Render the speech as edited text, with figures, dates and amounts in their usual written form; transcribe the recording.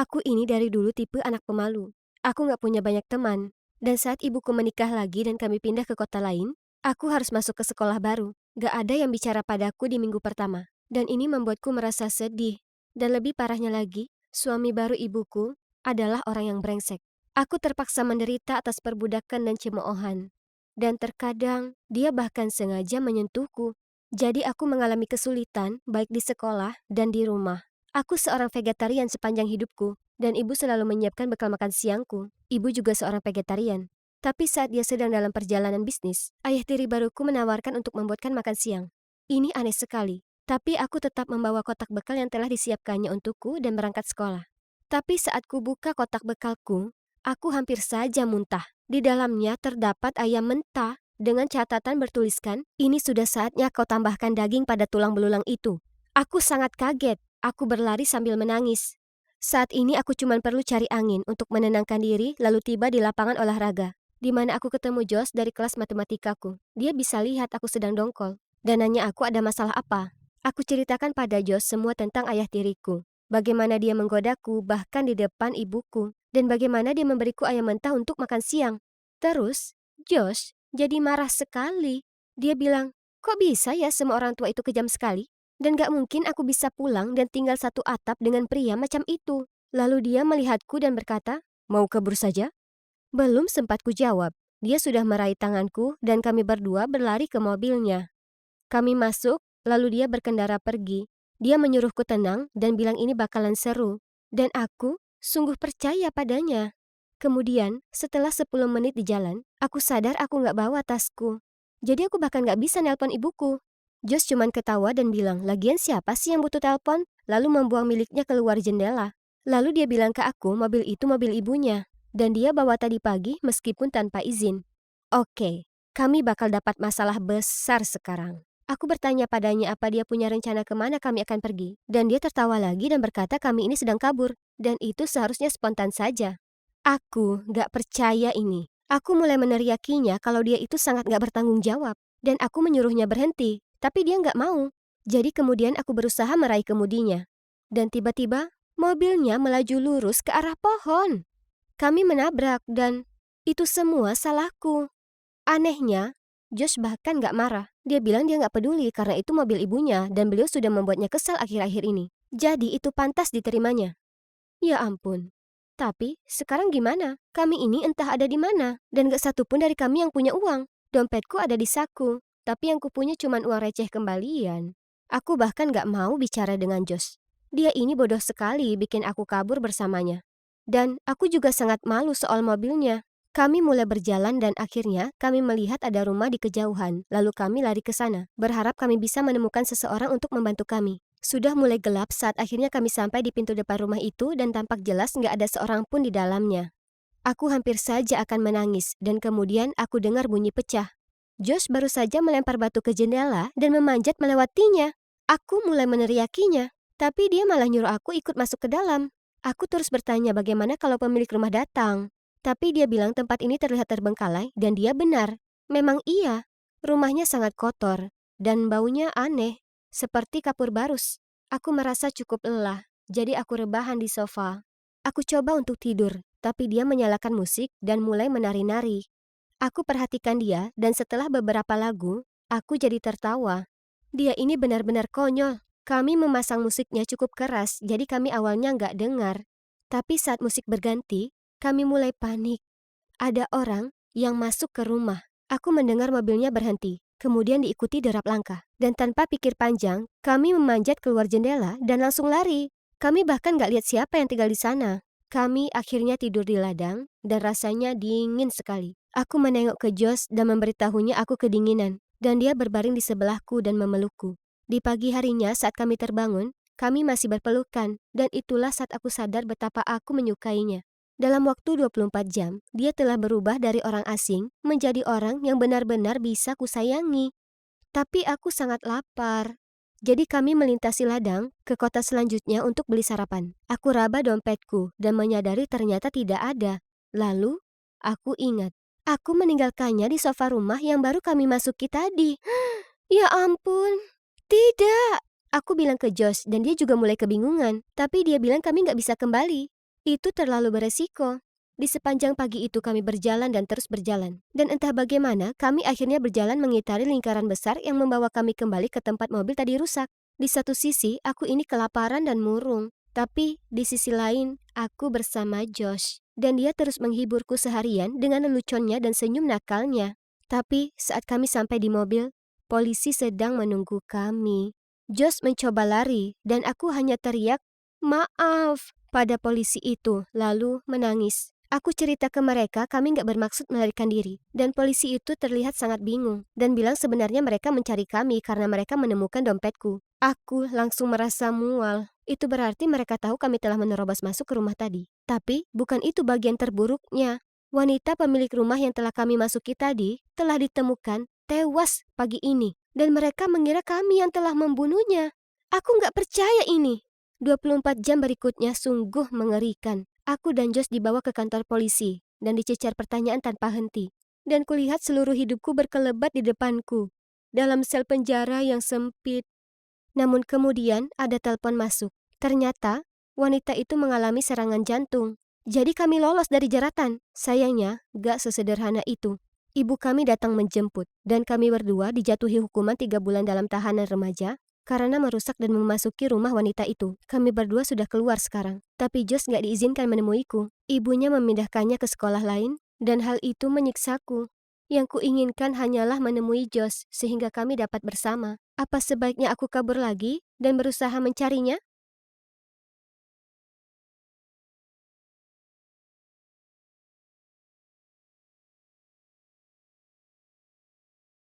Aku ini dari dulu tipe anak pemalu. Aku nggak punya banyak teman. Dan saat ibuku menikah lagi dan kami pindah ke kota lain, aku harus masuk ke sekolah baru. Gak ada yang bicara padaku di minggu pertama. Dan ini membuatku merasa sedih. Dan lebih parahnya lagi, suami baru ibuku adalah orang yang brengsek. Aku terpaksa menderita atas perbudakan dan cemoohan. Dan terkadang, dia bahkan sengaja menyentuhku. Jadi aku mengalami kesulitan baik di sekolah dan di rumah. Aku seorang vegetarian sepanjang hidupku, dan ibu selalu menyiapkan bekal makan siangku. Ibu juga seorang vegetarian. Tapi saat dia sedang dalam perjalanan bisnis, ayah tiri baruku menawarkan untuk membuatkan makan siang. Ini aneh sekali, tapi aku tetap membawa kotak bekal yang telah disiapkannya untukku dan berangkat sekolah. Tapi saat ku buka kotak bekalku, aku hampir saja muntah. Di dalamnya terdapat ayam mentah dengan catatan bertuliskan, "Ini sudah saatnya kau tambahkan daging pada tulang belulang itu." Aku sangat kaget. Aku berlari sambil menangis. Saat ini aku cuma perlu cari angin untuk menenangkan diri lalu tiba di lapangan olahraga, di mana aku ketemu Josh dari kelas matematikaku. Dia bisa lihat aku sedang dongkol, dan nanya aku ada masalah apa. Aku ceritakan pada Josh semua tentang ayah tiriku, bagaimana dia menggodaku bahkan di depan ibuku, dan bagaimana dia memberiku ayam mentah untuk makan siang. Terus, Josh jadi marah sekali. Dia bilang, kok bisa ya semua orang tua itu kejam sekali? Dan gak mungkin aku bisa pulang dan tinggal satu atap dengan pria macam itu. Lalu dia melihatku dan berkata, mau kabur saja? Belum sempat ku jawab. Dia sudah meraih tanganku dan kami berdua berlari ke mobilnya. Kami masuk, lalu dia berkendara pergi. Dia menyuruhku tenang dan bilang ini bakalan seru. Dan aku sungguh percaya padanya. Kemudian, setelah 10 menit di jalan, aku sadar aku gak bawa tasku. Jadi aku bahkan gak bisa nelpon ibuku. Josh cuman ketawa dan bilang, lagian siapa sih yang butuh telepon? Lalu membuang miliknya keluar jendela. Lalu dia bilang ke aku, mobil itu mobil ibunya. Dan dia bawa tadi pagi meskipun tanpa izin. Oke, kami bakal dapat masalah besar sekarang. Aku bertanya padanya apa dia punya rencana kemana kami akan pergi. Dan dia tertawa lagi dan berkata kami ini sedang kabur. Dan itu seharusnya spontan saja. Aku gak percaya ini. Aku mulai meneriakinya kalau dia itu sangat gak bertanggung jawab. Dan aku menyuruhnya berhenti. Tapi dia nggak mau. Jadi kemudian aku berusaha meraih kemudinya. Dan tiba-tiba, mobilnya melaju lurus ke arah pohon. Kami menabrak dan itu semua salahku. Anehnya, Josh bahkan nggak marah. Dia bilang dia nggak peduli karena itu mobil ibunya dan beliau sudah membuatnya kesal akhir-akhir ini. Jadi itu pantas diterimanya. Ya ampun. Tapi sekarang gimana? Kami ini entah ada di mana. Dan gak satu pun dari kami yang punya uang. Dompetku ada di saku. Tapi yang kupunya cuma uang receh kembalian. Aku bahkan gak mau bicara dengan Josh. Dia ini bodoh sekali bikin aku kabur bersamanya. Dan aku juga sangat malu soal mobilnya. Kami mulai berjalan dan akhirnya kami melihat ada rumah di kejauhan. Lalu kami lari ke sana, berharap kami bisa menemukan seseorang untuk membantu kami. Sudah mulai gelap saat akhirnya kami sampai di pintu depan rumah itu dan tampak jelas nggak ada seorang pun di dalamnya. Aku hampir saja akan menangis dan kemudian aku dengar bunyi pecah. Josh baru saja melempar batu ke jendela dan memanjat melewatinya. Aku mulai meneriakinya, tapi dia malah nyuruh aku ikut masuk ke dalam. Aku terus bertanya bagaimana kalau pemilik rumah datang. Tapi dia bilang tempat ini terlihat terbengkalai dan dia benar. Memang iya, rumahnya sangat kotor dan baunya aneh, seperti kapur barus. Aku merasa cukup lelah, jadi aku rebahan di sofa. Aku coba untuk tidur, tapi dia menyalakan musik dan mulai menari-nari. Aku perhatikan dia dan setelah beberapa lagu, aku jadi tertawa. Dia ini benar-benar konyol. Kami memasang musiknya cukup keras, jadi kami awalnya nggak dengar. Tapi saat musik berganti, kami mulai panik. Ada orang yang masuk ke rumah. Aku mendengar mobilnya berhenti, kemudian diikuti derap langkah. Dan tanpa pikir panjang, kami memanjat keluar jendela dan langsung lari. Kami bahkan gak lihat siapa yang tinggal di sana. Kami akhirnya tidur di ladang dan rasanya dingin sekali. Aku menengok ke Josh dan memberitahunya aku kedinginan. Dan dia berbaring di sebelahku dan memelukku. Di pagi harinya saat kami terbangun, kami masih berpelukan. Dan itulah saat aku sadar betapa aku menyukainya. Dalam waktu 24 jam, dia telah berubah dari orang asing menjadi orang yang benar-benar bisa kusayangi. Tapi aku sangat lapar. Jadi kami melintasi ladang ke kota selanjutnya untuk beli sarapan. Aku raba dompetku dan menyadari ternyata tidak ada. Lalu, aku ingat. Aku meninggalkannya di sofa rumah yang baru kami masuki tadi. Ya ampun. Tidak. Aku bilang ke Josh dan dia juga mulai kebingungan. Tapi dia bilang kami nggak bisa kembali. Itu terlalu beresiko. Di sepanjang pagi itu kami berjalan dan terus berjalan. Dan entah bagaimana, kami akhirnya berjalan mengitari lingkaran besar yang membawa kami kembali ke tempat mobil tadi rusak. Di satu sisi, aku ini kelaparan dan murung. Tapi, di sisi lain, aku bersama Josh. Dan dia terus menghiburku seharian dengan leluconnya dan senyum nakalnya. Tapi, saat kami sampai di mobil, polisi sedang menunggu kami. Josh mencoba lari, dan aku hanya teriak, "Maaf," pada polisi itu, lalu menangis. Aku cerita ke mereka kami nggak bermaksud melarikan diri. Dan polisi itu terlihat sangat bingung dan bilang sebenarnya mereka mencari kami karena mereka menemukan dompetku. Aku langsung merasa mual. Itu berarti mereka tahu kami telah menerobos masuk ke rumah tadi. Tapi bukan itu bagian terburuknya. Wanita pemilik rumah yang telah kami masuki tadi telah ditemukan tewas pagi ini. Dan mereka mengira kami yang telah membunuhnya. Aku nggak percaya ini. 24 jam berikutnya sungguh mengerikan. Aku dan Josh dibawa ke kantor polisi dan dicecar pertanyaan tanpa henti. Dan kulihat seluruh hidupku berkelebat di depanku, dalam sel penjara yang sempit. Namun kemudian ada telepon masuk. Ternyata wanita itu mengalami serangan jantung. Jadi kami lolos dari jeratan. Sayangnya, gak sesederhana itu. Ibu kami datang menjemput, dan kami berdua dijatuhi hukuman 3 bulan dalam tahanan remaja karena merusak dan memasuki rumah wanita itu. Kami berdua sudah keluar sekarang. Tapi Josh gak diizinkan menemuiku. Ibunya memindahkannya ke sekolah lain, dan hal itu menyiksaku. Yang kuinginkan hanyalah menemui Josh, sehingga kami dapat bersama. Apa sebaiknya aku kabur lagi dan berusaha mencarinya?